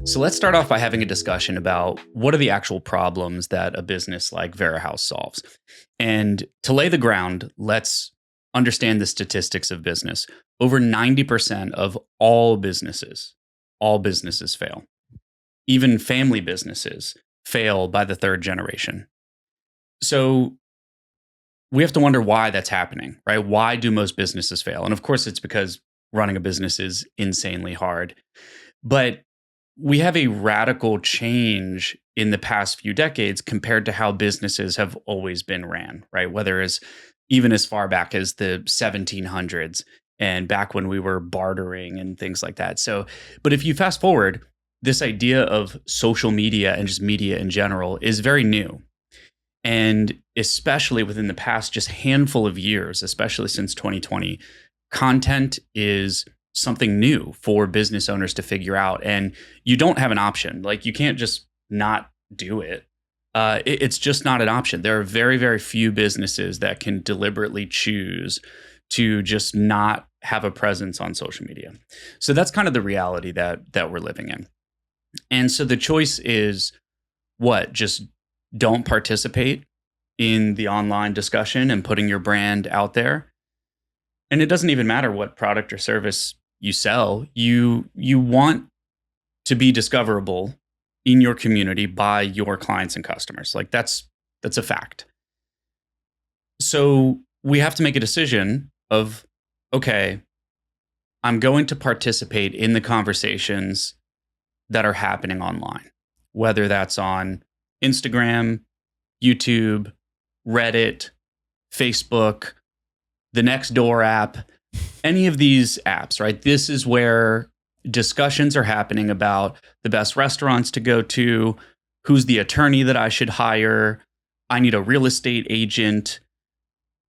So let's start off by having a discussion about what are the actual problems that a business like Vera House solves. And to lay the ground, let's understand the statistics of business. Over 90% of all businesses fail. Even family businesses fail by the third generation. So we have to wonder why that's happening, right? Why do most businesses fail? And of course, it's because running a business is insanely hard. But we have a radical change in the past few decades compared to how businesses have always been ran, right? Whether it's even as far back as the 1700s and back when we were bartering and things like that. So, but if you fast forward, this idea of social media and just media in general is very new. And especially within the past just handful of years, especially since 2020, content is something new for business owners to figure out. And you don't have an option. Like you can't just not do it. It's just not an option. There are very, very few businesses that can deliberately choose to just not have a presence on social media. So that's kind of the reality that we're living in. And so the choice is what? Just don't participate in the online discussion and putting your brand out there. And it doesn't even matter what product or service you sell. You want to be discoverable in your community by your clients and customers. Like that's a fact. So we have to make a decision of, okay, I'm going to participate in the conversations that are happening online, whether that's on Instagram, YouTube, Reddit, Facebook, the Nextdoor app, any of these apps, right? This is where discussions are happening about the best restaurants to go to, who's the attorney that I should hire, I need a real estate agent,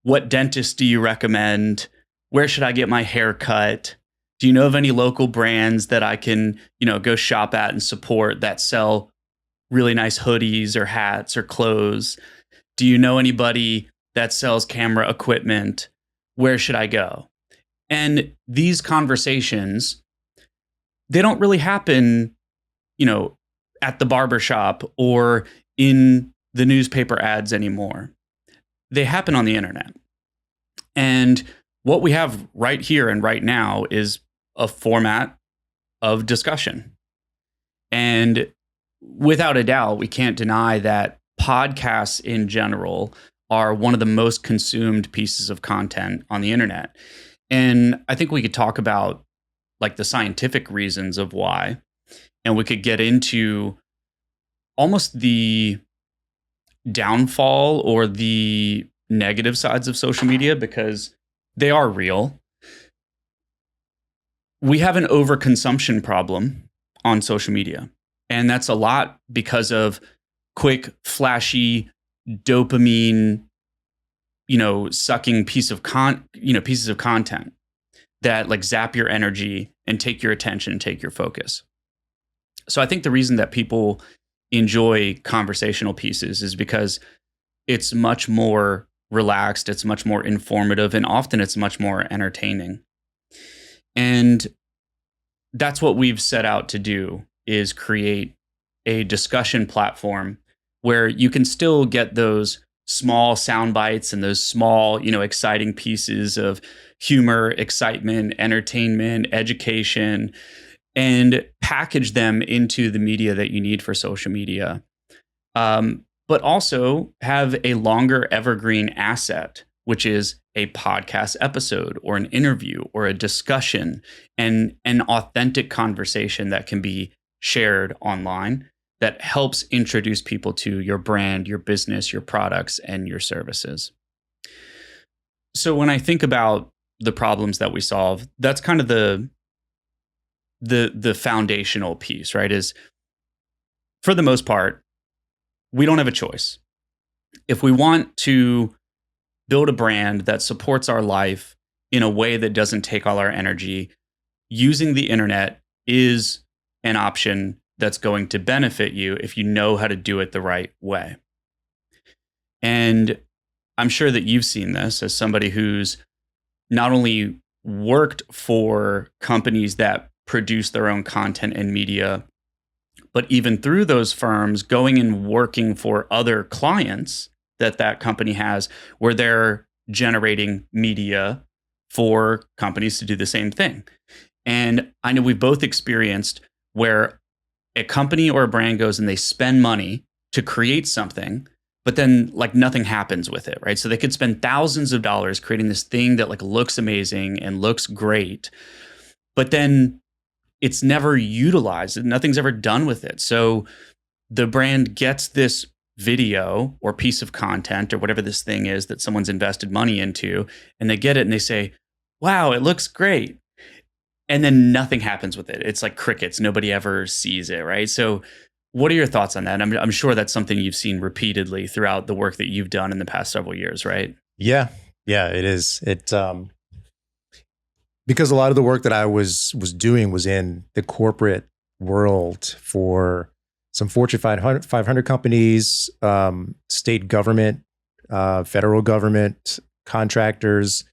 what dentist do you recommend, where should I get my hair cut? Do you know of any local brands that I can, go shop at and support that sell really nice hoodies or hats or clothes? Do you know anybody that sells camera equipment? Where should I go? And these conversations, they don't really happen, at the barbershop or in the newspaper ads anymore. They happen on the internet. And what we have right here and right now is a format of discussion. And without a doubt, we can't deny that podcasts in general are one of the most consumed pieces of content on the internet. And I think we could talk about like the scientific reasons of why, and we could get into almost the downfall or the negative sides of social media because they are real. We have an overconsumption problem on social media, and that's a lot because of quick, flashy, dopamine, sucking pieces of content that like zap your energy and take your attention and take your focus. So I think the reason that people enjoy conversational pieces is because it's much more relaxed, it's much more informative, and often it's much more entertaining. And that's what we've set out to do, is create a discussion platform where you can still get those small sound bites and those small, exciting pieces of humor, excitement, entertainment, education, and package them into the media that you need for social media. But also have a longer evergreen asset, which is a podcast episode or an interview or a discussion and an authentic conversation that can be shared online that helps introduce people to your brand, your business, your products, and your services. So when I think about the problems that we solve, that's kind of the foundational piece, right? Is for the most part, we don't have a choice. If we want to build a brand that supports our life in a way that doesn't take all our energy, using the internet is an option that's going to benefit you if you know how to do it the right way. And I'm sure that you've seen this as somebody who's not only worked for companies that produce their own content and media but even through those firms, going and working for other clients that company has, where they're generating media for companies to do the same thing. And I know we've both experienced where a company or a brand goes and they spend money to create something, but then like nothing happens with it, right? So they could spend thousands of dollars creating this thing that like looks amazing and looks great, but then it's never utilized and nothing's ever done with it. So the brand gets this video or piece of content or whatever this thing is that someone's invested money into, and they get it and they say, wow, it looks great. And then nothing happens with it. It's like crickets. Nobody ever sees it, right? So what are your thoughts on that? I'm sure that's something you've seen repeatedly throughout the work that you've done in the past several years, right? Yeah, it is. Because a lot of the work that I was doing was in the corporate world for some Fortune 500 companies, state government, federal government, contractors.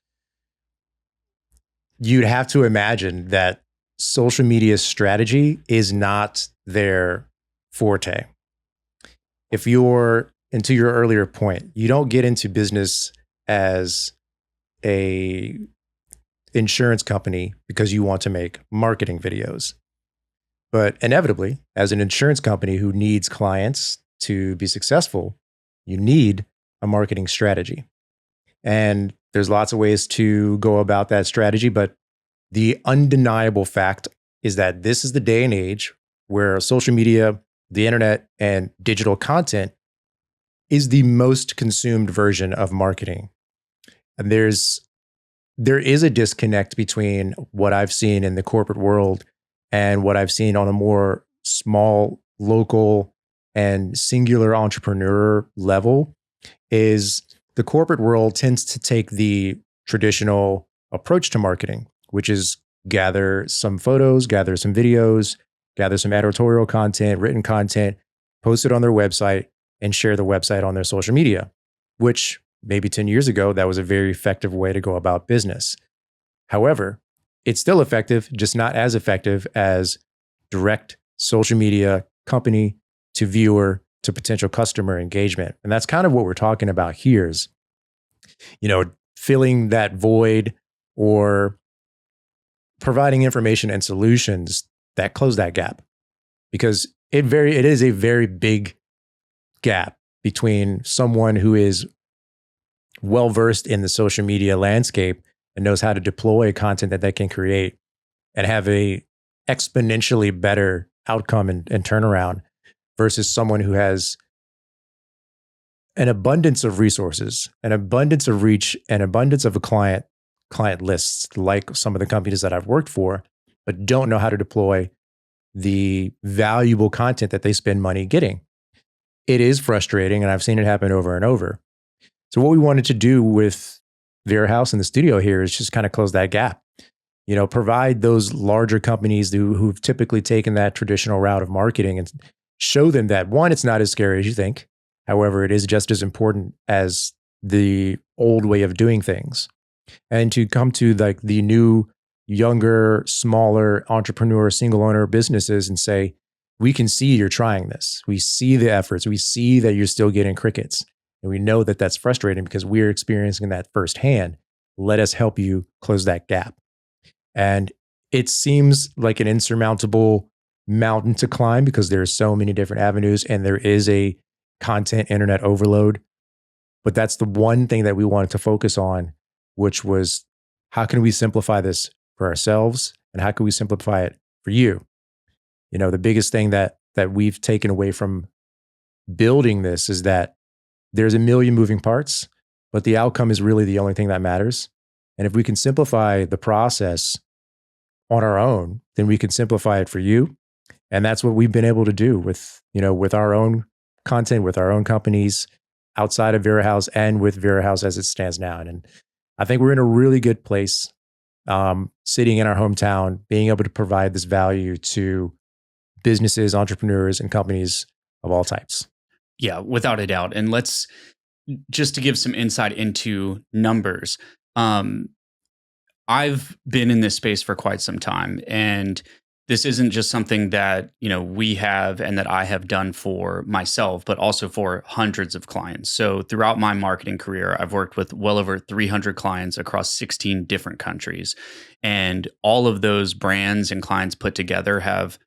You'd have to imagine that social media strategy is not their forte. If you're, and to your earlier point, you don't get into business as a insurance company because you want to make marketing videos. But inevitably, as an insurance company who needs clients to be successful, you need a marketing strategy. And there's lots of ways to go about that strategy, but the undeniable fact is that this is the day and age where social media, the internet, and digital content is the most consumed version of marketing. And there is a disconnect between what I've seen in the corporate world and what I've seen on a more small, local, and singular entrepreneur level. Is the corporate world tends to take the traditional approach to marketing, which is gather some photos, gather some videos, gather some editorial content, written content, post it on their website, and share the website on their social media, which maybe 10 years ago, that was a very effective way to go about business. However, it's still effective, just not as effective as direct social media company to viewer to potential customer engagement. And that's kind of what we're talking about here is, filling that void or providing information and solutions that close that gap. Because it is a very big gap between someone who is well-versed in the social media landscape and knows how to deploy content that they can create and have a exponentially better outcome and turnaround versus someone who has an abundance of resources, an abundance of reach, an abundance of a client lists, like some of the companies that I've worked for, but don't know how to deploy the valuable content that they spend money getting. It is frustrating, and I've seen it happen over and over. So what we wanted to do with Vera House in the studio here is just kind of close that gap. Provide those larger companies who've typically taken that traditional route of marketing and show them that, one, it's not as scary as you think. However, it is just as important as the old way of doing things. And to come to like the new, younger, smaller entrepreneur, single owner businesses and say, we can see you're trying this. We see the efforts. We see that you're still getting crickets. And we know that that's frustrating because we're experiencing that firsthand. Let us help you close that gap. And it seems like an insurmountable mountain to climb because there are so many different avenues and there is a content internet overload. But that's the one thing that we wanted to focus on, which was how can we simplify this for ourselves and how can we simplify it for you? The biggest thing that we've taken away from building this is that there's a million moving parts, but the outcome is really the only thing that matters. And if we can simplify the process on our own, then we can simplify it for you. And that's what we've been able to do with our own content, with our own companies outside of Vera House and with Vera House as it stands now. And I think we're in a really good place, sitting in our hometown, being able to provide this value to businesses, entrepreneurs, and companies of all types. Yeah, without a doubt. And let's just to give some insight into numbers. I've been in this space for quite some time, and This isn't just something that, we have and that I have done for myself, but also for hundreds of clients. So throughout my marketing career, I've worked with well over 300 clients across 16 different countries. And all of those brands and clients put together have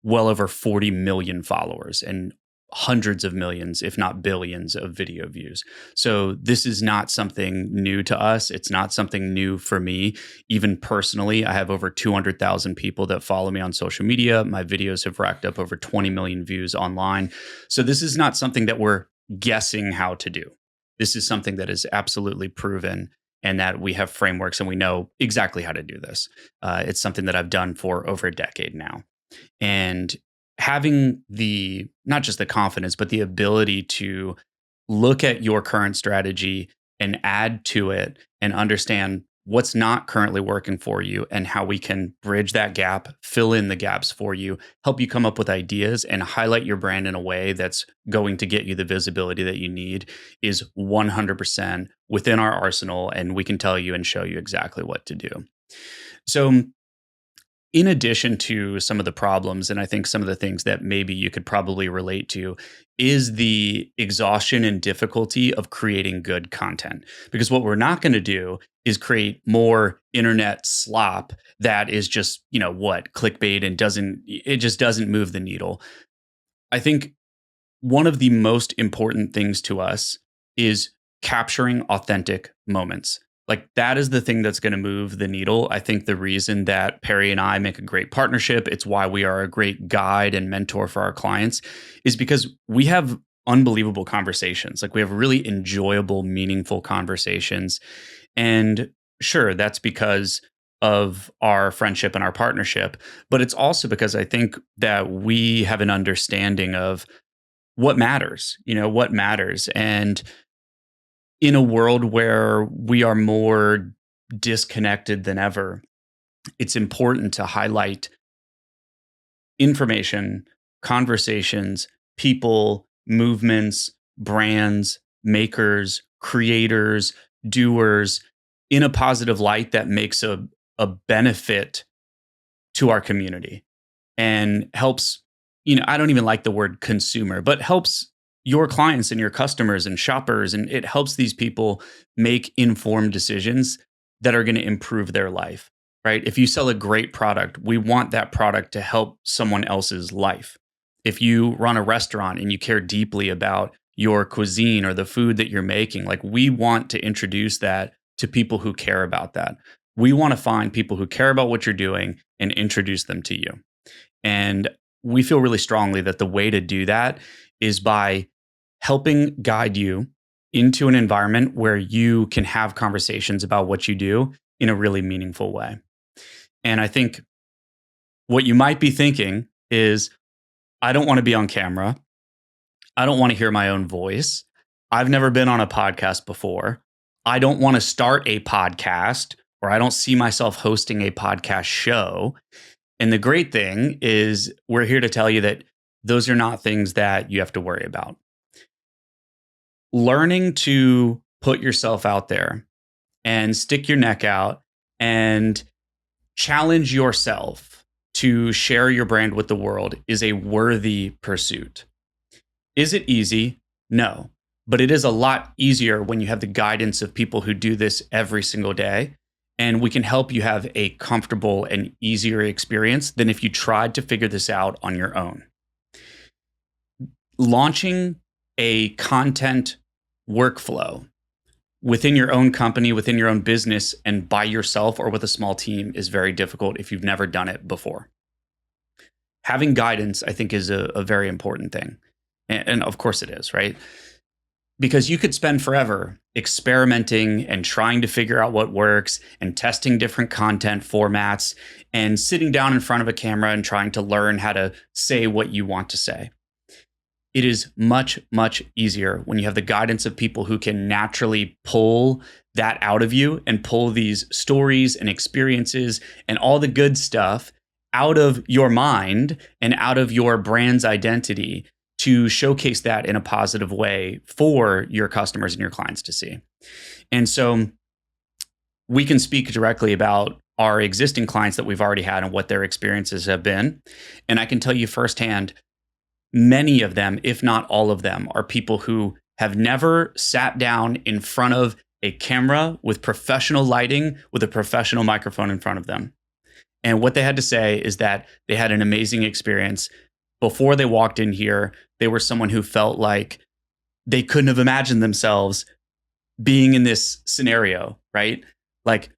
well over 40 million followers and hundreds of millions, if not billions, of video views. So this is not something new to us. It's not something new for me. Even personally, I have over 200,000 people that follow me on social media. My videos have racked up over 20 million views online. So this is not something that we're guessing how to do. This is something that is absolutely proven, and that we have frameworks and we know exactly how to do this. It's something that I've done for over a decade now. And having not just the confidence, but the ability to look at your current strategy and add to it and understand what's not currently working for you and how we can bridge that gap, fill in the gaps for you, help you come up with ideas and highlight your brand in a way that's going to get you the visibility that you need is 100% within our arsenal. And we can tell you and show you exactly what to do. So in addition to some of the problems, and I think some of the things that maybe you could probably relate to, is the exhaustion and difficulty of creating good content. Because what we're not going to do is create more internet slop that is just, clickbait and doesn't move the needle. I think one of the most important things to us is capturing authentic moments. Like that is the thing that's going to move the needle. I think the reason that Perri and I make a great partnership, it's why we are a great guide and mentor for our clients, is because we have unbelievable conversations. Like we have really enjoyable, meaningful conversations. And sure, that's because of our friendship and our partnership, but it's also because I think that we have an understanding of what matters, what matters. And in a world where we are more disconnected than ever, it's important to highlight information, conversations, people, movements, brands, makers, creators, doers in a positive light that makes a benefit to our community and helps, I don't even like the word consumer, but helps your clients and your customers and shoppers. And it helps these people make informed decisions that are going to improve their life, right? If you sell a great product, we want that product to help someone else's life. If you run a restaurant and you care deeply about your cuisine or the food that you're making, like we want to introduce that to people who care about that. We want to find people who care about what you're doing and introduce them to you. And we feel really strongly that the way to do that is by helping guide you into an environment where you can have conversations about what you do in a really meaningful way. And I think what you might be thinking is, I don't want to be on camera. I don't want to hear my own voice. I've never been on a podcast before. I don't want to start a podcast, or I don't see myself hosting a podcast show. And the great thing is we're here to tell you that those are not things that you have to worry about. Learning to put yourself out there and stick your neck out and challenge yourself to share your brand with the world is a worthy pursuit. Is it easy? No, but it is a lot easier when you have the guidance of people who do this every single day. And we can help you have a comfortable and easier experience than if you tried to figure this out on your own. Launching a content workflow within your own company, within your own business, and by yourself or with a small team is very difficult if you've never done it before. Having guidance, I think, is a very important thing. And of course it is, right? Because you could spend forever experimenting and trying to figure out what works and testing different content formats and sitting down in front of a camera and trying to learn how to say what you want to say. It is much, much easier when you have the guidance of people who can naturally pull that out of you and pull these stories and experiences and all the good stuff out of your mind and out of your brand's identity to showcase that in a positive way for your customers and your clients to see. And so we can speak directly about our existing clients that we've already had and what their experiences have been. And I can tell you firsthand, many of them, if not all of them, are people who have never sat down in front of a camera with professional lighting, with a professional microphone in front of them. And what they had to say is that they had an amazing experience. Before they walked in here, they were someone who felt like they couldn't have imagined themselves being in this scenario, right? Like,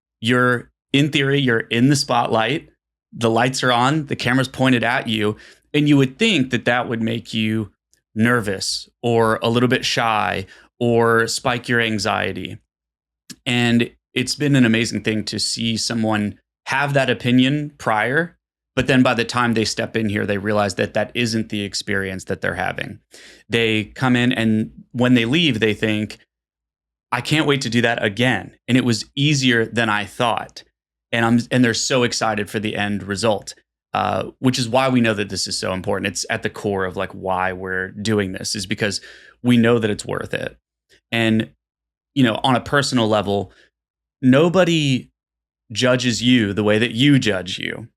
in theory, you're in the spotlight, the lights are on, the camera's pointed at you, and you would think that that would make you nervous or a little bit shy or spike your anxiety. And it's been an amazing thing to see someone have that opinion prior, but then by the time they step in here, they realize that that isn't the experience that they're having. They come in, and when they leave, they think, I can't wait to do that again. And it was easier than I thought. And they're so excited for the end result, which is why we know that this is so important. It's at the core of like why we're doing this, is because we know that it's worth it. And, on a personal level, nobody judges you the way that you judge you.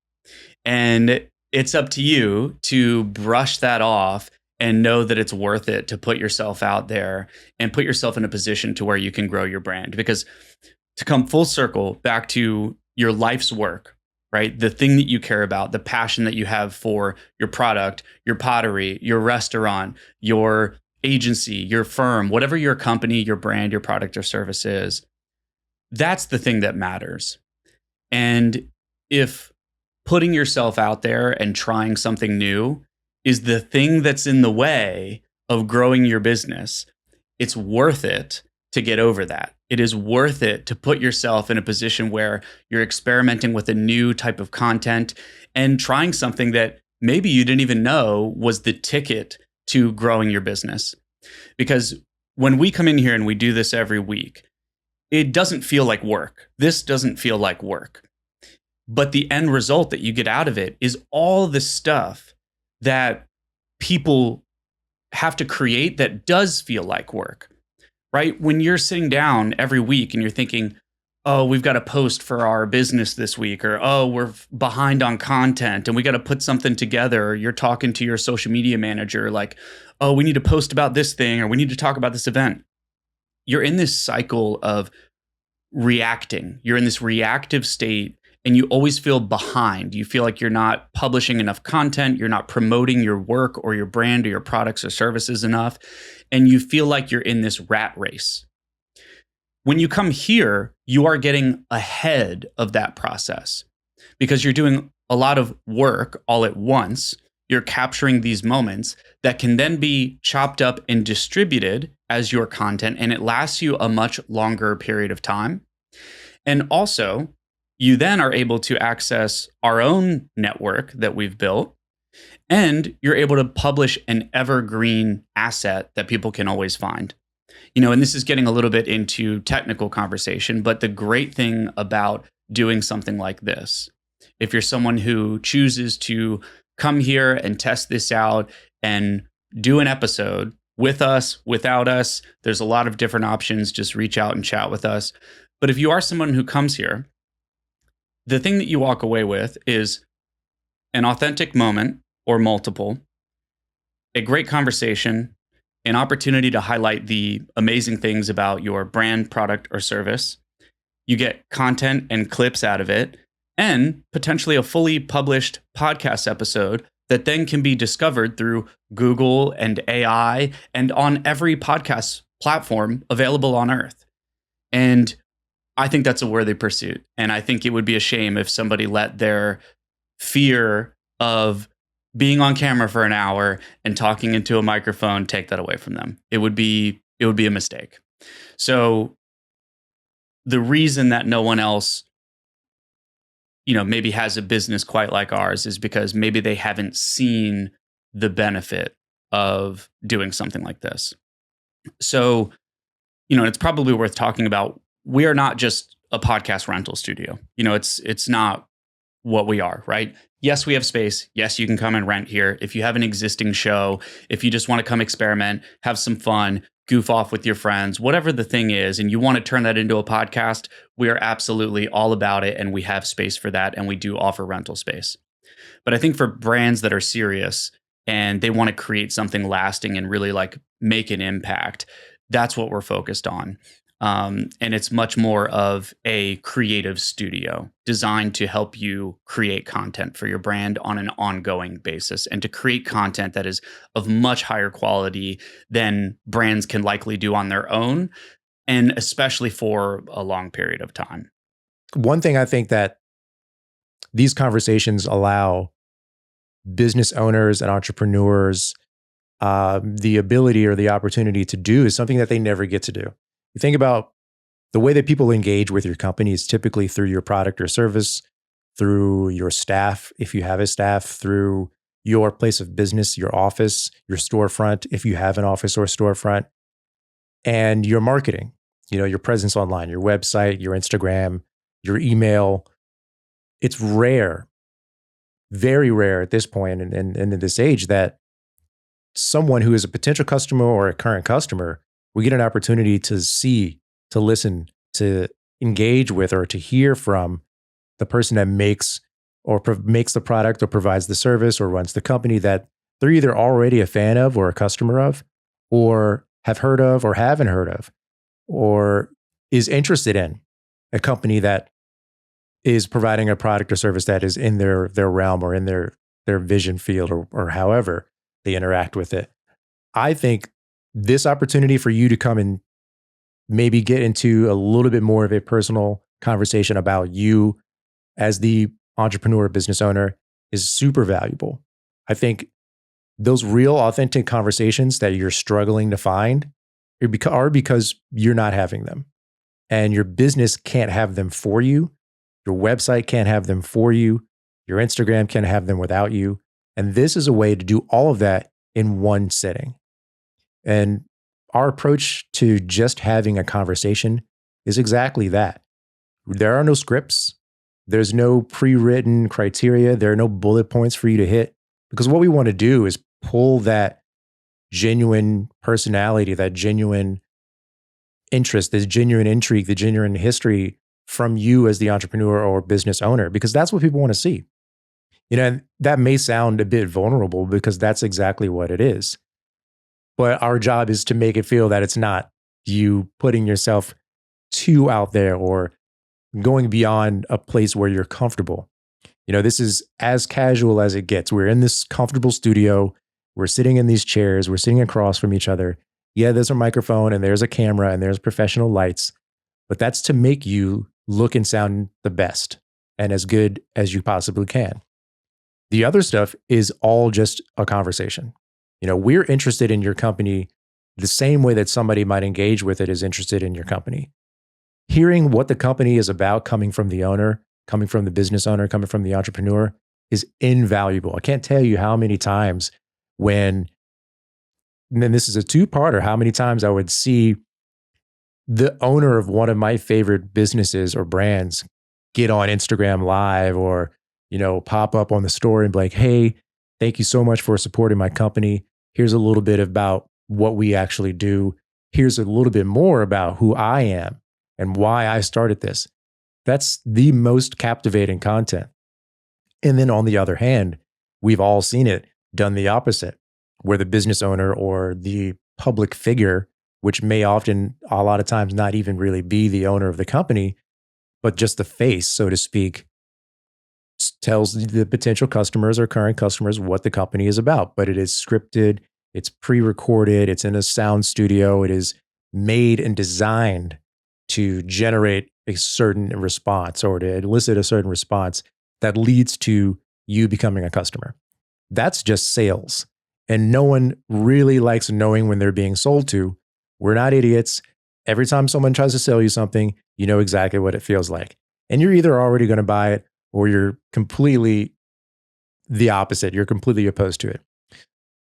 And it's up to you to brush that off and know that it's worth it to put yourself out there and put yourself in a position to where you can grow your brand. Because to come full circle back to your life's work, right? The thing that you care about, the passion that you have for your product, your pottery, your restaurant, your agency, your firm, whatever your company, your brand, your product or service is, that's the thing that matters. And if putting yourself out there and trying something new is the thing that's in the way of growing your business, it's worth it to get over that. It is worth it to put yourself in a position where you're experimenting with a new type of content and trying something that maybe you didn't even know was the ticket to growing your business. Because when we come in here and we do this every week, it doesn't feel like work. This doesn't feel like work. But the end result that you get out of it is all the stuff that people have to create that does feel like work, right? When you're sitting down every week and you're thinking, oh, we've got to post for our business this week, or, oh, we're behind on content and we got to put something together. Or you're talking to your social media manager like, oh, we need to post about this thing, or we need to talk about this event. You're in this cycle of reacting. You're in this reactive state, and you always feel behind. You feel like you're not publishing enough content. You're not promoting your work or your brand or your products or services enough. And you feel like you're in this rat race. When you come here, you are getting ahead of that process because you're doing a lot of work all at once. You're capturing these moments that can then be chopped up and distributed as your content, and it lasts you a much longer period of time. And also, you then are able to access our own network that we've built, and you're able to publish an evergreen asset that people can always find. And this is getting a little bit into technical conversation, but the great thing about doing something like this, if you're someone who chooses to come here and test this out and do an episode with us, without us, there's a lot of different options. Just reach out and chat with us. But if you are someone who comes here, the thing that you walk away with is an authentic moment or multiple, a great conversation, an opportunity to highlight the amazing things about your brand, product, or service. You get content and clips out of it, and potentially a fully published podcast episode that then can be discovered through Google and AI and on every podcast platform available on Earth. And I think that's a worthy pursuit. And I think it would be a shame if somebody let their fear of being on camera for an hour and talking into a microphone take that away from them. It would be a mistake. So the reason that no one else, maybe has a business quite like ours is because maybe they haven't seen the benefit of doing something like this. So, it's probably worth talking about. We are not just a podcast rental studio. It's not what we are, right? Yes, we have space. Yes, you can come and rent here. If you have an existing show, if you just want to come experiment, have some fun, goof off with your friends, whatever the thing is, and you want to turn that into a podcast, we are absolutely all about it. And we have space for that. And we do offer rental space. But I think for brands that are serious and they want to create something lasting and really like make an impact, that's what we're focused on. And it's much more of a creative studio designed to help you create content for your brand on an ongoing basis and to create content that is of much higher quality than brands can likely do on their own, and especially for a long period of time. One thing I think that these conversations allow business owners and entrepreneurs the ability or the opportunity to do is something that they never get to do. You think about the way that people engage with your company is typically through your product or service, through your staff, if you have a staff, through your place of business, your office, your storefront, if you have an office or storefront, and your marketing, your presence online, your website, your Instagram, your email. It's rare, very rare at this point and in this age that someone who is a potential customer or a current customer will get an opportunity to see, to listen, to engage with, or to hear from the person that makes makes the product or provides the service or runs the company that they're either already a fan of or a customer of, or have heard of or haven't heard of, or is interested in a company that is providing a product or service that is in their realm or in their vision field or however they interact with it. I think this opportunity for you to come and maybe get into a little bit more of a personal conversation about you as the entrepreneur business owner is super valuable. I think those real authentic conversations that you're struggling to find are because you're not having them, and your business can't have them for you. Your website can't have them for you. Your Instagram can't have them without you. And this is a way to do all of that in one sitting. And our approach to just having a conversation is exactly that. There are no scripts. There's no pre-written criteria. There are no bullet points for you to hit, because what we want to do is pull that genuine personality, that genuine interest, this genuine intrigue, the genuine history from you as the entrepreneur or business owner, because that's what people want to see. And that may sound a bit vulnerable because that's exactly what it is. But our job is to make it feel that it's not you putting yourself too out there or going beyond a place where you're comfortable. This is as casual as it gets. We're in this comfortable studio. We're sitting in these chairs. We're sitting across from each other. Yeah, there's a microphone and there's a camera and there's professional lights, but that's to make you look and sound the best and as good as you possibly can. The other stuff is all just a conversation. We're interested in your company the same way that somebody might engage with it is interested in your company. Hearing what the company is about coming from the owner, coming from the business owner, coming from the entrepreneur is invaluable. I can't tell you how many times and then this is a two-parter, how many times I would see the owner of one of my favorite businesses or brands get on Instagram Live or, pop up on the story and be like, hey, thank you so much for supporting my company. Here's a little bit about what we actually do. Here's a little bit more about who I am and why I started this. That's the most captivating content. And then on the other hand, we've all seen it done the opposite, where the business owner or the public figure, which may often, a lot of times, not even really be the owner of the company, but just the face, so to speak, tells the potential customers or current customers what the company is about. But it is scripted, it's pre-recorded, it's in a sound studio, it is made and designed to generate a certain response or to elicit a certain response that leads to you becoming a customer. That's just sales. And no one really likes knowing when they're being sold to. We're not idiots. Every time someone tries to sell you something, you know exactly what it feels like. And you're either already going to buy it or you're completely the opposite. You're completely opposed to it.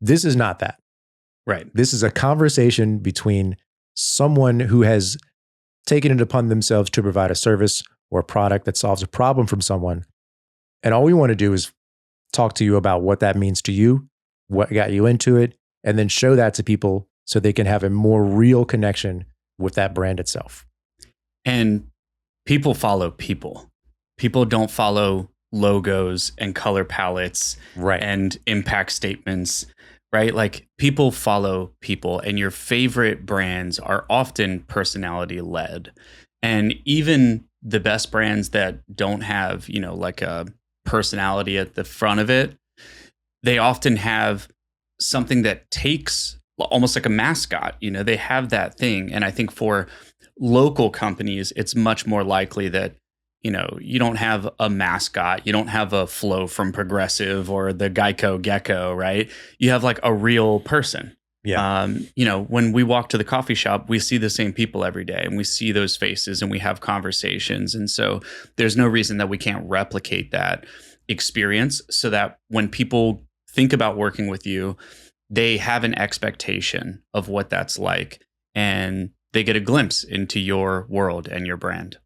This is not that. Right. This is a conversation between someone who has taken it upon themselves to provide a service or a product that solves a problem from someone. And all we want to do is talk to you about what that means to you, what got you into it, and then show that to people so they can have a more real connection with that brand itself. And people follow people. People don't follow logos and color palettes and impact statements, right? Like people follow people, and your favorite brands are often personality led. And even the best brands that don't have, like a personality at the front of it, they often have something that takes almost like a mascot. They have that thing. And I think for local companies, it's much more likely that, you don't have a mascot. You don't have a Flo from Progressive or the Geico Gecko, right? You have like a real person. Yeah. When we walk to the coffee shop, we see the same people every day, and we see those faces and we have conversations. And so there's no reason that we can't replicate that experience so that when people think about working with you, they have an expectation of what that's like, and they get a glimpse into your world and your brand.